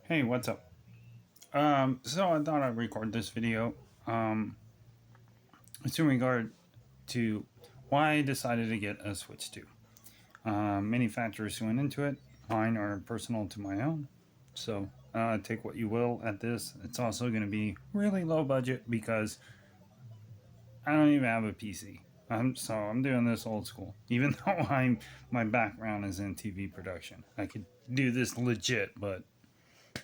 Hey, what's up? So I thought I'd record this video. Um, it's in regard to why I decided to get a Switch 2. Many factors went into it. Mine are personal to my own. So take what you will at this. It's also going to be really low budget because I don't even have a PC. So I'm doing this old school. Even though my background is in TV production, I could do this legit, but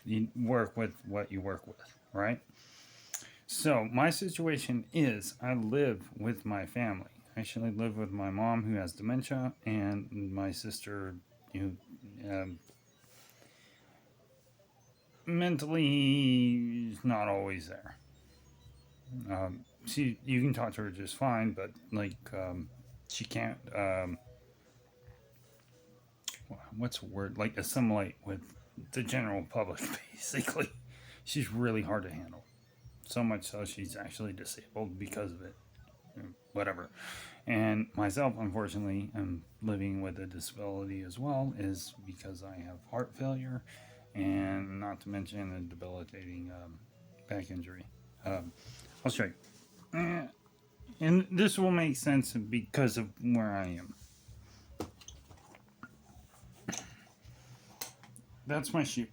you work with what you work with, right? So my situation is I live with my family. I actually live with my mom who has dementia and my sister who mentally is not always there. She you can talk to her just fine, but she can't what's the word, like assimilate with the general public. Basically, she's really hard to handle. So much so she's actually disabled because of it. Whatever. And myself, unfortunately, am living with a disability as well, is because I have heart failure and not to mention a debilitating back injury. I'll show you. And this will make sense because of where I am. That's my shoe.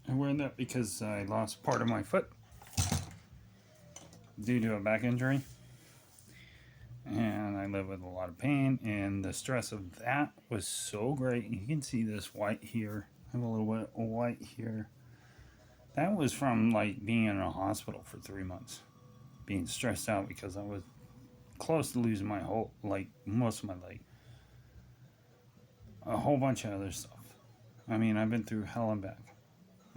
I wear that because I lost part of my foot due to a back injury. And I live with a lot of pain, and the stress of that was so great. You can see this white here. I have a little bit of white here. That was from like being in a hospital for 3 months, being stressed out because I was close to losing my whole, like most of my leg, a whole bunch of other stuff. I mean, I've been through hell and back.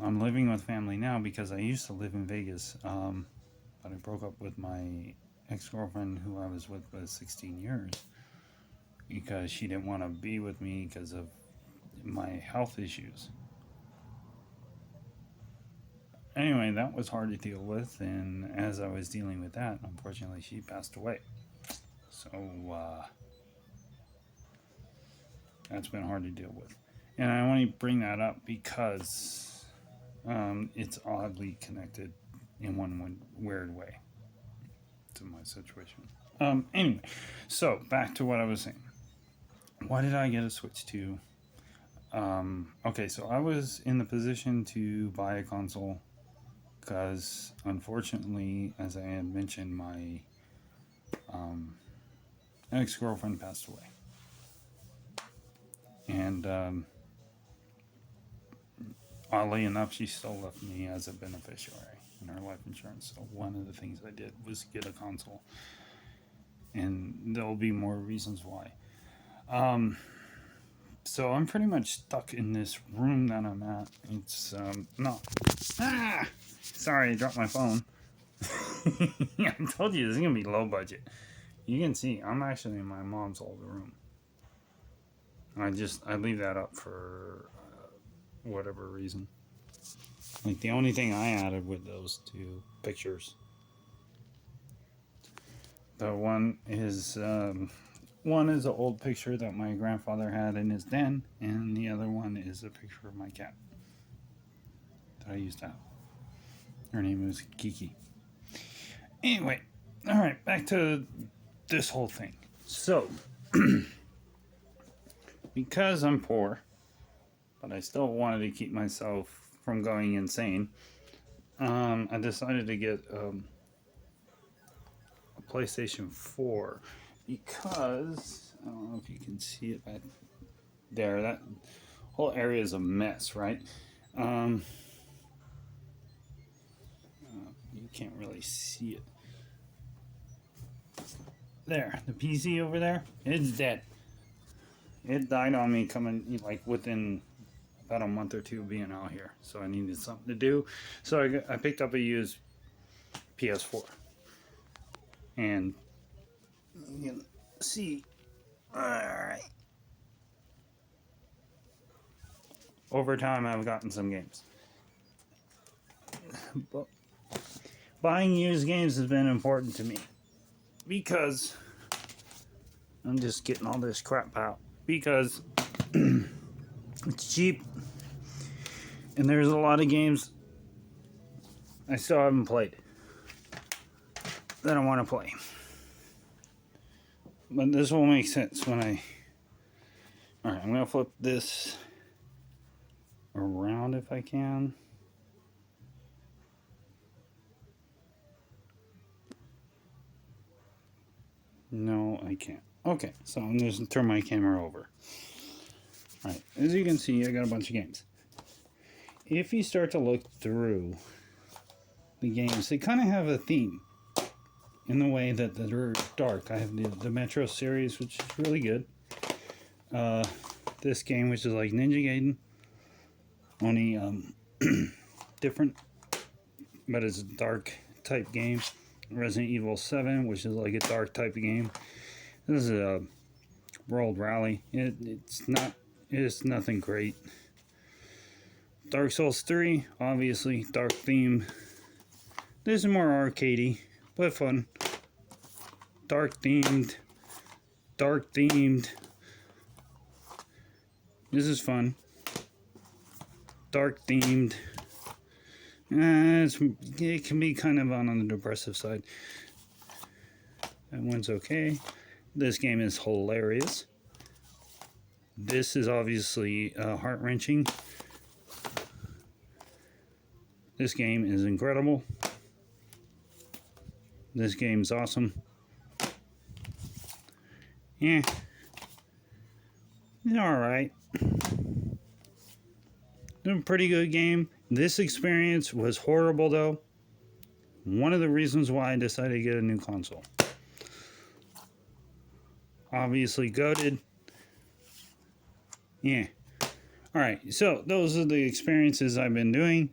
I'm living with family now because I used to live in Vegas, but I broke up with my ex-girlfriend who I was with for 16 years because she didn't want to be with me because of my health issues. Anyway, that was hard to deal with, and as I was dealing with that, unfortunately, she passed away. So that's been hard to deal with. And I only bring that up because it's oddly connected in one weird way to my situation. Anyway, so back to what I was saying. Why did I get a Switch 2? Okay, so I was in the position to buy a console because, unfortunately, as I had mentioned, my ex girlfriend passed away. And oddly enough, she still left me as a beneficiary in her life insurance. So, one of the things I did was get a console. And there'll be more reasons why. So I'm pretty much stuck in this room that I'm at. It's not. Ah, sorry, I dropped my phone. Yeah, I told you this is gonna be low budget. You can see I'm actually in my mom's old room. I leave that up for whatever reason. Like the only thing I added with those two pictures. The one is an old picture that my grandfather had in his den, and the other one is a picture of my cat that I used to have. Her name was Kiki. Anyway, all right, back to this whole thing. So, because I'm poor, but I still wanted to keep myself from going insane, I decided to get a PlayStation 4 because I don't know if you can see it back there. That whole area is a mess, right? You can't really see it. There, the PC over there, it's dead. It died on me coming like within about a month or two of being out here, so I needed something to do. So I picked up a used PS4, and you can see. All right. Over time, I've gotten some games. But buying used games has been important to me because I'm just getting all this crap out because it's cheap And there's a lot of games I still haven't played that I want to play. But this will make sense when I... Alright, I'm going to flip this around if I can. No, I can't. Okay, so I'm just going to turn my camera over. Alright, as you can see, I got a bunch of games. If you start to look through the games, they kind of have a theme in the way that they're dark. I have the Metro series, which is really good. This game, which is like Ninja Gaiden, only different, but it's a dark type game. Resident Evil 7, which is like a dark type of game. This is a World Rally. It's nothing great. Dark Souls 3, obviously dark theme. This is more arcadey, but fun. Dark themed. This is fun. Dark themed. It can be kind of on the depressive side. That one's okay. This game is hilarious. This is obviously heart-wrenching. This game is incredible. This game's awesome. Yeah. It's alright. It's a pretty good game. This experience was horrible though. One of the reasons why I decided to get a new console. Obviously goated. Yeah. Alright, so those are the experiences I've been doing.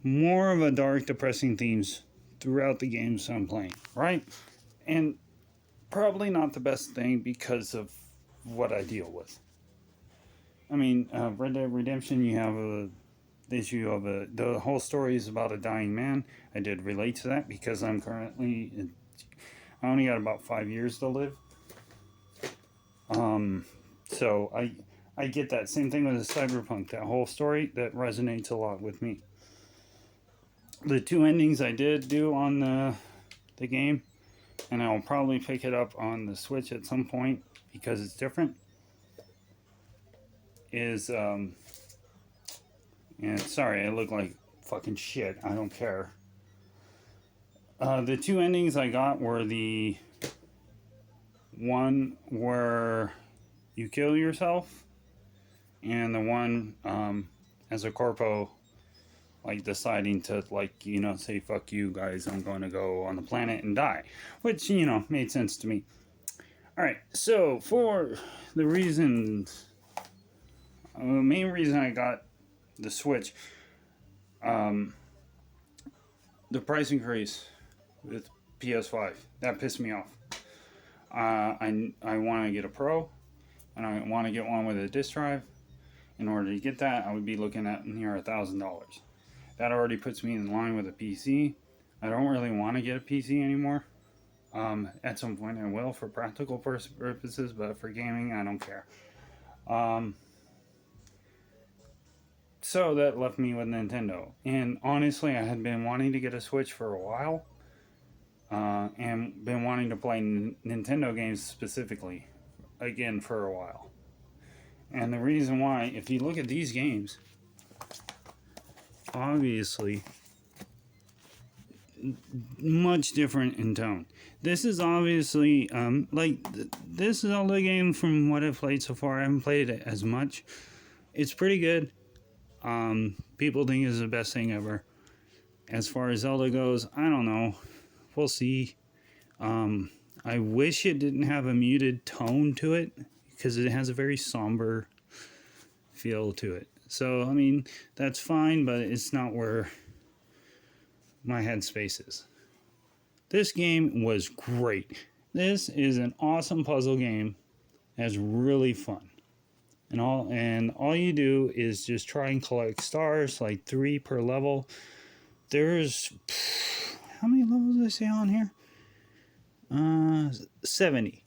More of a dark, depressing themes throughout the games I'm playing, right? And probably not the best thing because of what I deal with. I mean, Red Dead Redemption, you have the issue of the whole story is about a dying man. I did relate to that because I only got about 5 years to live. So I get that. Same thing with the Cyberpunk, that whole story, that resonates a lot with me. The 2 endings I did do on the game, and I'll probably pick it up on the Switch at some point because it's different, is, and sorry, I look like fucking shit, I don't care. The 2 endings I got were the one where you kill yourself, and the one as a corpo, like deciding to, like, you know, say fuck you guys, I'm going to go on the planet and die, which, you know, made sense to me. Alright, so for the reasons, the main reason I got the Switch, the price increase with PS5, that pissed me off. I want to get a Pro, and I want to get one with a disc drive. In order to get that, I would be looking at near $1,000. That already puts me in line with a PC. I don't really want to get a PC anymore. At some point I will for practical purposes, but for gaming, I don't care. So that left me with Nintendo. And honestly, I had been wanting to get a Switch for a while. And been wanting to play Nintendo games specifically, again, for a while. And the reason why, if you look at these games, obviously much different in tone. This is obviously this is all the game from what I've played so far. I haven't played it as much. It's pretty good. People think it's the best thing ever. As far as Zelda goes, I don't know. We'll see. I wish it didn't have a muted tone to it because it has a very somber feel to it. So, I mean, that's fine, but it's not where my headspace is. This game was great. This is an awesome puzzle game that's really fun. And all you do is just try and collect stars, like 3 per level. There's how many levels do I say on here? 70.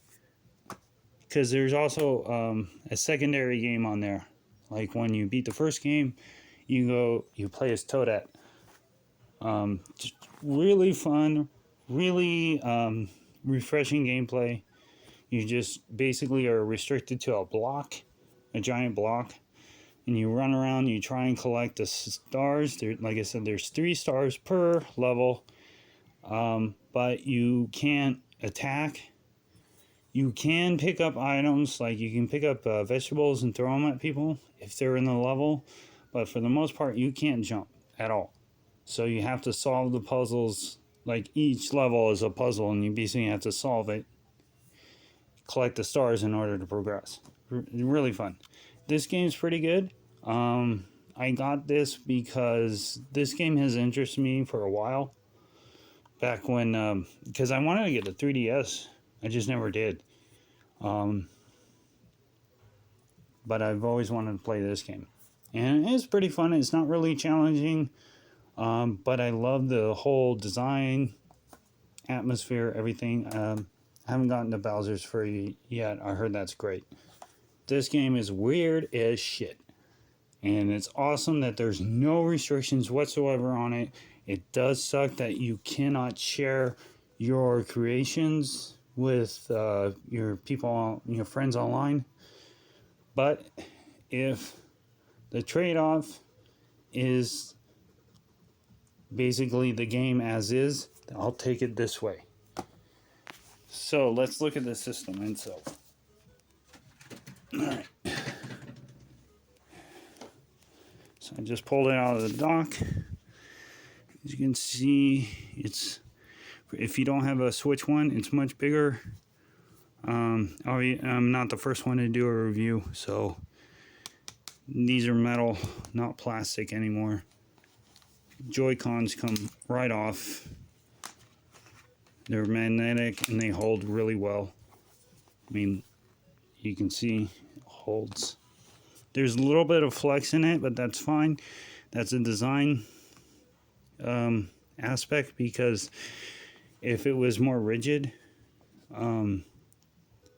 Because there's also a secondary game on there. Like when you beat the first game, you play as Toadette. Just really fun, really refreshing gameplay. You just basically are restricted to a giant block, and you run around. You try and collect the stars. Like I said, there's 3 stars per level, but you can't attack. You can pick up items, like you can pick up vegetables and throw them at people if they're in the level, but for the most part, you can't jump at all. So you have to solve the puzzles. Like each level is a puzzle, and you basically have to solve it, collect the stars in order to progress. Really fun. This game's pretty good. I got this because this game has interested me for a while. Back when, because I wanted to get a 3DS, I just never did. But I've always wanted to play this game, and it's pretty fun. It's not really challenging, but I love the whole design, atmosphere, everything. I haven't gotten to Bowser's Fury yet. I heard that's great. This game is weird as shit, and it's awesome that there's no restrictions whatsoever on it. It does suck that you cannot share your creations with your people, your friends online. But if the trade-off is basically the game as is, I'll take it this way. So let's look at the system itself. Alright. So I just pulled it out of the dock. As you can see, it's, if you don't have a Switch one, it's much bigger. I'm not the first one to do a review, so these are metal, not plastic anymore. Joy-Cons come right off. They're magnetic and they hold really well. I mean, you can see it holds. There's a little bit of flex in it, but that's fine. That's a design aspect, because if it was more rigid,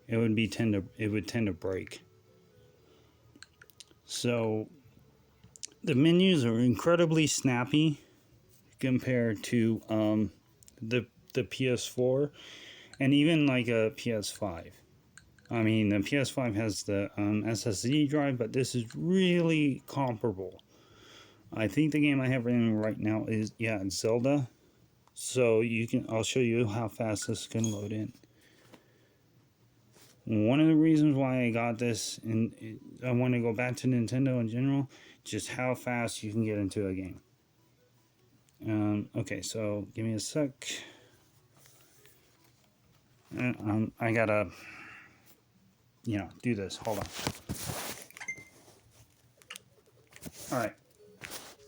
it would tend to break. So the menus are incredibly snappy compared to the PS4 and even like a PS5. I mean, the PS5 has the SSD drive, but this is really comparable. I think the game I have running right now is, yeah, it's Zelda. So I'll show you how fast this can load in. One of the reasons why I got this, and I want to go back to Nintendo in general, just how fast you can get into a game. Okay, so give me a sec. I gotta, do this. Hold on. Alright.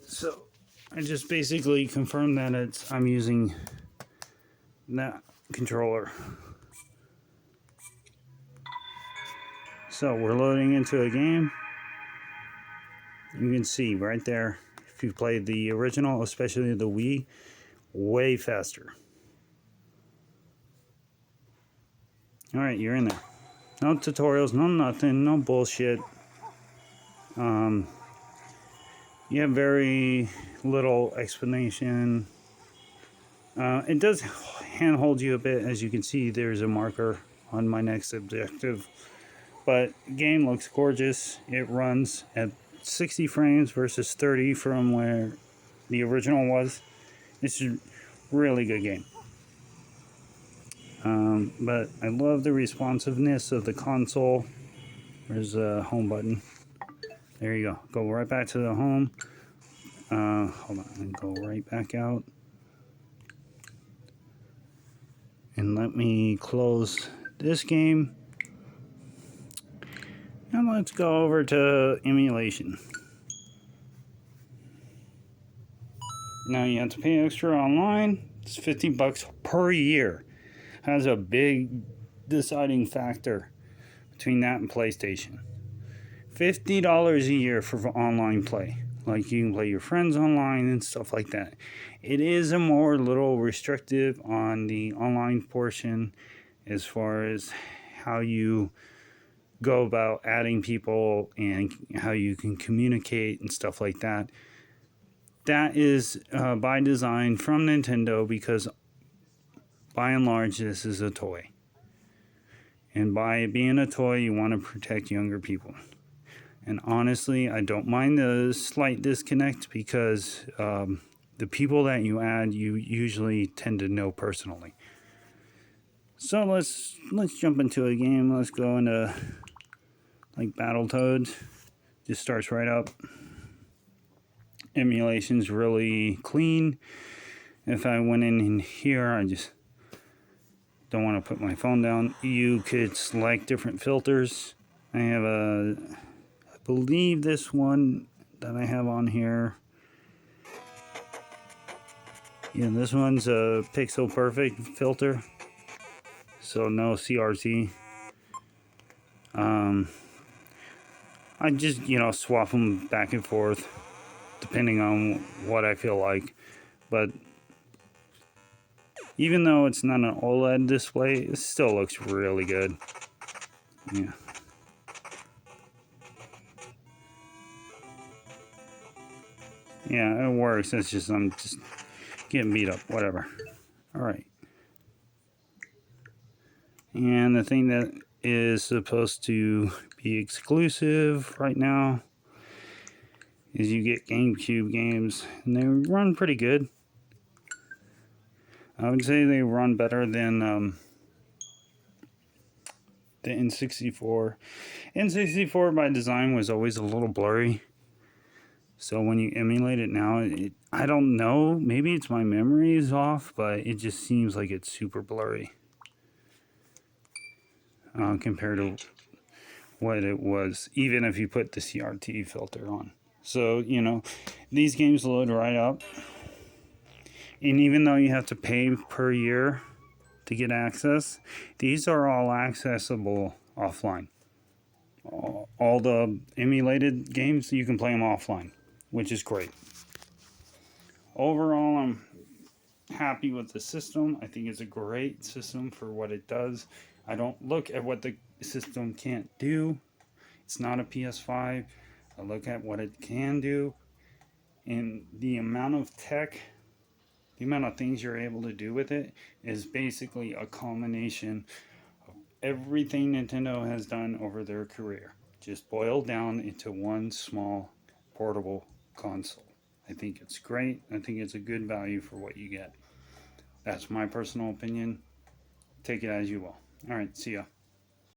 So, I just basically confirmed that I'm using that controller. So we're loading into a game. You can see right there, if you played the original, especially the Wii, way faster. Alright, you're in there. No tutorials, no nothing, no bullshit. You have very little explanation. It does handhold you a bit. As you can see, there's a marker on my next objective. But game looks gorgeous. It runs at 60 frames versus 30 from where the original was. It's a really good game. But I love the responsiveness of the console. There's a home button. There you go. Go right back to the home. Hold on, and go right back out. And let me close this game. And let's go over to emulation. Now you have to pay extra online. It's $50 per year. Has a big deciding factor between that and PlayStation. $50 a year for online play. Like you can play your friends online and stuff like that. It is a more little restrictive on the online portion as far as how you go about adding people and how you can communicate and stuff like that. that is by design from Nintendo, because by and large this is a toy. And by it being a toy, you want to protect younger people. And honestly, I don't mind the slight disconnect, because the people that you add, you usually tend to know personally. So let's jump into a game. Let's go into like Battletoads. Just starts right up. Emulation's really clean. If I went in here, I just don't want to put my phone down. You could select different filters. I have I believe this one that I have on here. Yeah, this one's a pixel perfect filter, so no CRT. I just, swap them back and forth depending on what I feel like. But even though it's not an OLED display, it still looks really good. Yeah. Yeah, it works. It's just, I'm just getting beat up. Whatever. Alright. And the thing that is supposed to be exclusive right now is you get GameCube games, and they run pretty good. I would say they run better than the N64. N64 by design was always a little blurry. So when you emulate it now, I don't know, maybe it's my memory is off, but it just seems like it's super blurry compared to what it was, even if you put the CRT filter on. So, these games load right up. And even though you have to pay per year to get access, these are all accessible offline. All the emulated games, you can play them offline, which is great. Overall, I'm happy with the system. I think it's a great system for what it does. I don't look at what the system can't do. It's not a PS5. I look at what it can do, and the amount of tech, the amount of things you're able to do with it is basically a culmination of everything Nintendo has done over their career, just boiled down into one small portable console. I think it's great. I think it's a good value for what you get. That's my personal opinion. Take it as you will. All right, see ya.